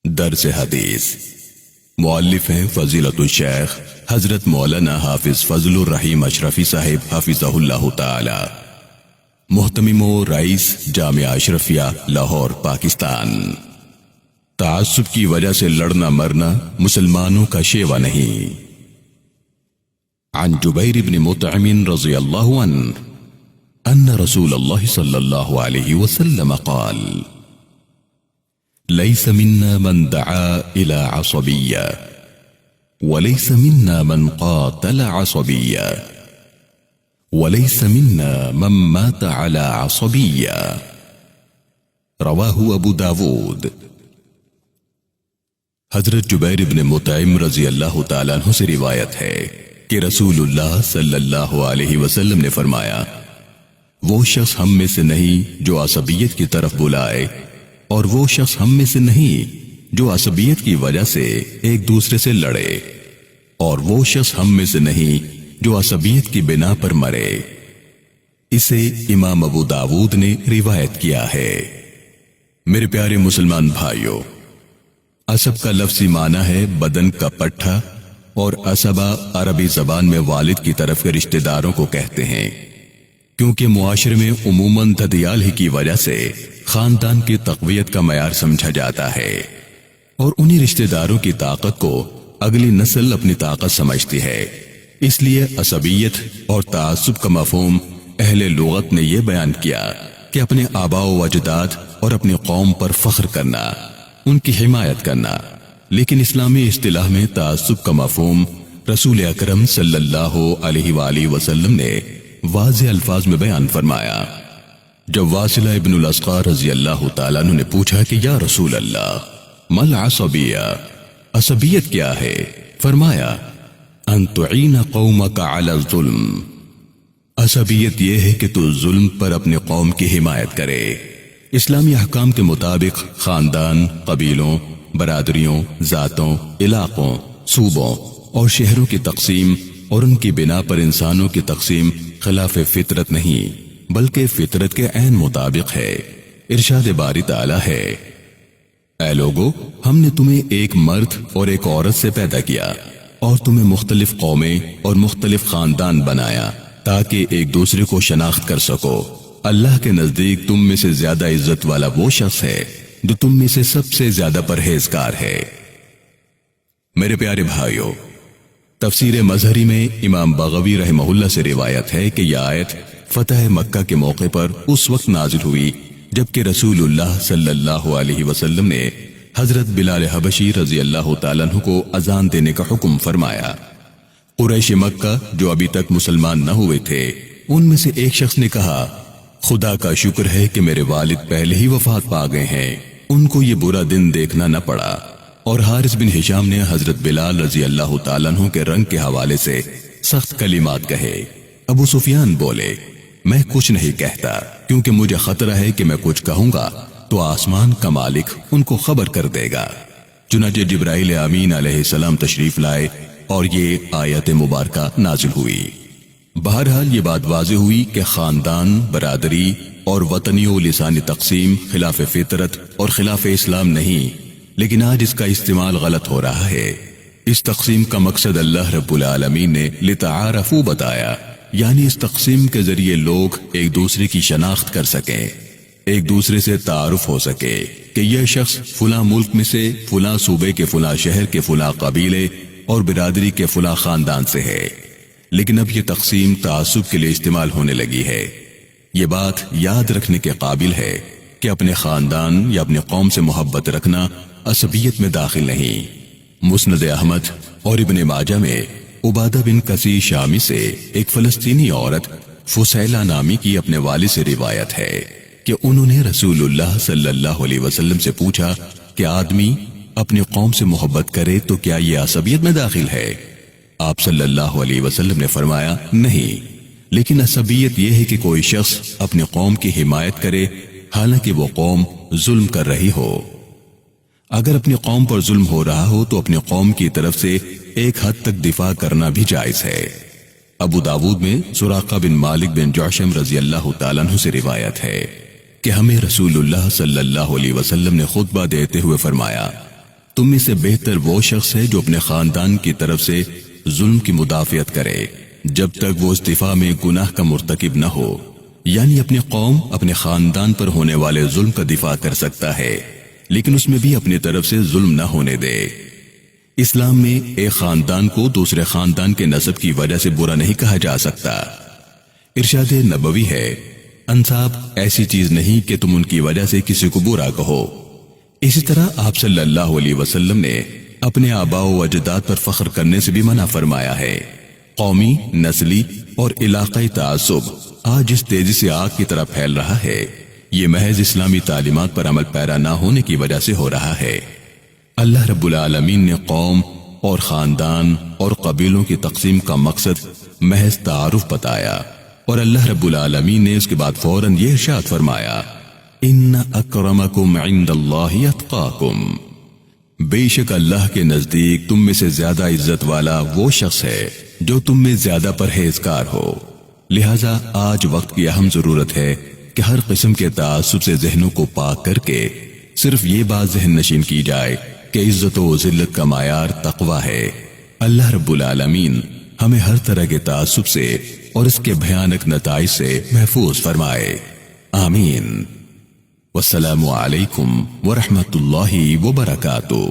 درس حدیث مؤلف ہیں فضیلت الشیخ حضرت مولانا حافظ فضل الرحیم اشرفی صاحب حفظہ اللہ تعالی، محتمم و رئیس جامعہ اشرفیہ لاہور پاکستان۔ تعصب کی وجہ سے لڑنا مرنا مسلمانوں کا شیوا نہیں۔ عن جبیر بن مطعم رضی اللہ عنہ ان رسول اللہ صلی اللہ علیہ وسلم قال: ليس منا من دعا إلى عصبية وليس منا من قاتل عصبية وليس منا من مات على عصبية، رواه ابو داود۔ حضرت جبیر بن مطعم رضی اللہ تعالیٰ عنہ سے روایت ہے کہ رسول اللہ صلی اللہ علیہ وسلم نے فرمایا، وہ شخص ہم میں سے نہیں جو عصبیت کی طرف بلائے، اور وہ شخص ہم میں سے نہیں جو عصبیت کی وجہ سے ایک دوسرے سے لڑے، اور وہ شخص ہم میں سے نہیں جو عصبیت کی بنا پر مرے۔ اسے امام ابو داود نے روایت کیا ہے۔ میرے پیارے مسلمان بھائیوں، عصب کا لفظی معنی ہے بدن کا پٹھا، اور عصبہ عربی زبان میں والد کی طرف کے رشتہ داروں کو کہتے ہیں، کیونکہ معاشرے میں عموماً دھدیال ہی کی وجہ سے خاندان کی تقویت کا معیار سمجھا جاتا ہے، اور انہی رشتہ داروں کی طاقت کو اگلی نسل اپنی طاقت سمجھتی ہے۔ اس لیے عصبیت اور تعصب کا مفہوم اہل لغت نے یہ بیان کیا کہ اپنے آباء و اجداد اور اپنی قوم پر فخر کرنا، ان کی حمایت کرنا۔ لیکن اسلامی اصطلاح میں تعصب کا مفہوم رسول اکرم صلی اللہ علیہ وآلہ وسلم نے واضح الفاظ میں بیان فرمایا۔ جب واصلہ ابن الاسقا رضی اللہ تعالیٰ عنہ نے پوچھا کہ یا رسول اللہ مل عصبیہ، عصبیت کیا ہے؟ فرمایا، ان تعین قومک علی الظلم، عصبیت یہ ہے کہ تو ظلم پر اپنے قوم کی حمایت کرے۔ اسلامی احکام کے مطابق خاندان، قبیلوں، برادریوں، ذاتوں، علاقوں، صوبوں اور شہروں کی تقسیم اور ان کی بنا پر انسانوں کی تقسیم خلاف فطرت نہیں بلکہ فطرت کے عین مطابق ہے۔ ارشاد باری تعالی ہے، اے لوگو، ہم نے تمہیں ایک مرد اور ایک عورت سے پیدا کیا اور تمہیں مختلف قومیں اور مختلف خاندان بنایا تاکہ ایک دوسرے کو شناخت کر سکو۔ اللہ کے نزدیک تم میں سے زیادہ عزت والا وہ شخص ہے جو تم میں سے سب سے زیادہ پرہیزگار ہے۔ میرے پیارے بھائیوں، تفسیر مظہری میں امام بغوی رحمہ اللہ سے روایت ہے کہ یہ آیت فتح مکہ کے موقع پر اس وقت نازل ہوئی جبکہ رسول اللہ صلی اللہ علیہ وسلم نے حضرت بلال حبشی رضی اللہ تعالیٰ عنہ کو اذان دینے کا حکم فرمایا۔ قریش مکہ جو ابھی تک مسلمان نہ ہوئے تھے، ان میں سے ایک شخص نے کہا، خدا کا شکر ہے کہ میرے والد پہلے ہی وفات پا گئے ہیں، ان کو یہ برا دن دیکھنا نہ پڑا۔ اور حارث بن ہشام نے حضرت بلال رضی اللہ تعالیٰ عنہ کے رنگ کے حوالے سے سخت کلمات کہے۔ ابو سفیان بولے، میں کچھ نہیں کہتا کیونکہ مجھے خطرہ ہے کہ میں کچھ کہوں گا تو آسمان کا مالک ان کو خبر کر دے گا۔ چنانچہ جبرائیل امین علیہ السلام تشریف لائے اور یہ آیت مبارکہ نازل ہوئی۔ بہرحال یہ بات واضح ہوئی کہ خاندان، برادری اور وطنی و لسانی تقسیم خلاف فطرت اور خلاف اسلام نہیں، لیکن آج اس کا استعمال غلط ہو رہا ہے۔ اس تقسیم کا مقصد اللہ رب العالمین نے لتعارفوا بتایا، یعنی اس تقسیم کے ذریعے لوگ ایک دوسرے کی شناخت کر سکیں، ایک دوسرے سے تعارف ہو سکے کہ یہ شخص فلاں ملک میں سے، فلاں صوبے کے فلاں شہر کے فلاں قبیلے اور برادری کے فلاں خاندان سے ہے۔ لیکن اب یہ تقسیم تعصب کے لیے استعمال ہونے لگی ہے۔ یہ بات یاد رکھنے کے قابل ہے کہ اپنے خاندان یا اپنی قوم سے محبت رکھنا عصبیت میں داخل نہیں۔ مسند احمد اور ابن ماجہ میں عبادہ بن کسی شامی سے ایک فلسطینی عورت فسیلہ نامی کی اپنے والد سے روایت ہے کہ انہوں نے رسول اللہ صلی اللہ علیہ وسلم سے پوچھا کہ آدمی اپنی قوم سے محبت کرے تو کیا یہ عصبیت میں داخل ہے؟ آپ صلی اللہ علیہ وسلم نے فرمایا، نہیں، لیکن عصبیت یہ ہے کہ کوئی شخص اپنی قوم کی حمایت کرے حالانکہ وہ قوم ظلم کر رہی ہو۔ اگر اپنی قوم پر ظلم ہو رہا ہو تو اپنی قوم کی طرف سے ایک حد تک دفاع کرنا بھی جائز ہے۔ ابو داود میں سراقہ بن مالک بن جعشم رضی اللہ تعالیٰ عنہ سے روایت ہے کہ ہمیں رسول اللہ صلی اللہ علیہ وسلم نے خطبہ دیتے ہوئے فرمایا، تم میں سے بہتر وہ شخص ہے جو اپنے خاندان کی طرف سے ظلم کی مدافعت کرے جب تک وہ استفاء میں گناہ کا مرتکب نہ ہو، یعنی اپنی قوم اپنے خاندان پر ہونے والے ظلم کا دفاع کر سکتا ہے لیکن اس میں بھی اپنی طرف سے ظلم نہ ہونے دے۔ اسلام میں ایک خاندان کو دوسرے خاندان کے نسب کی وجہ سے برا نہیں کہا جا سکتا۔ ارشاد نبوی ہے، انساب ایسی چیز نہیں کہ تم ان کی وجہ سے کسی کو برا کہو۔ اسی طرح آپ صلی اللہ علیہ وسلم نے اپنے آباء و اجداد پر فخر کرنے سے بھی منع فرمایا ہے۔ قومی، نسلی اور علاقائی تعصب آج اس تیزی سے آگ کی طرح پھیل رہا ہے، یہ محض اسلامی تعلیمات پر عمل پیرا نہ ہونے کی وجہ سے ہو رہا ہے۔ اللہ رب العالمین نے قوم اور خاندان اور قبیلوں کی تقسیم کا مقصد محض تعارف بتایا، اور اللہ رب العالمین نے اس کے بعد فوراً یہ ارشاد فرمایا، ان اکرمکم عند اللہ اتقاکم، بے شک اللہ کے نزدیک تم میں سے زیادہ عزت والا وہ شخص ہے جو تم میں زیادہ پرہیزگار ہو۔ لہذا آج وقت کی اہم ضرورت ہے کہ ہر قسم کے تعصب سے ذہنوں کو پاک کر کے صرف یہ بات ذہن نشین کی جائے کہ عزت و ذلت کا معیار تقوی ہے۔ اللہ رب العالمین ہمیں ہر طرح کے تعصب سے اور اس کے بھیانک نتائج سے محفوظ فرمائے، آمین۔ والسلام علیکم ورحمۃ اللہ وبرکاتہ۔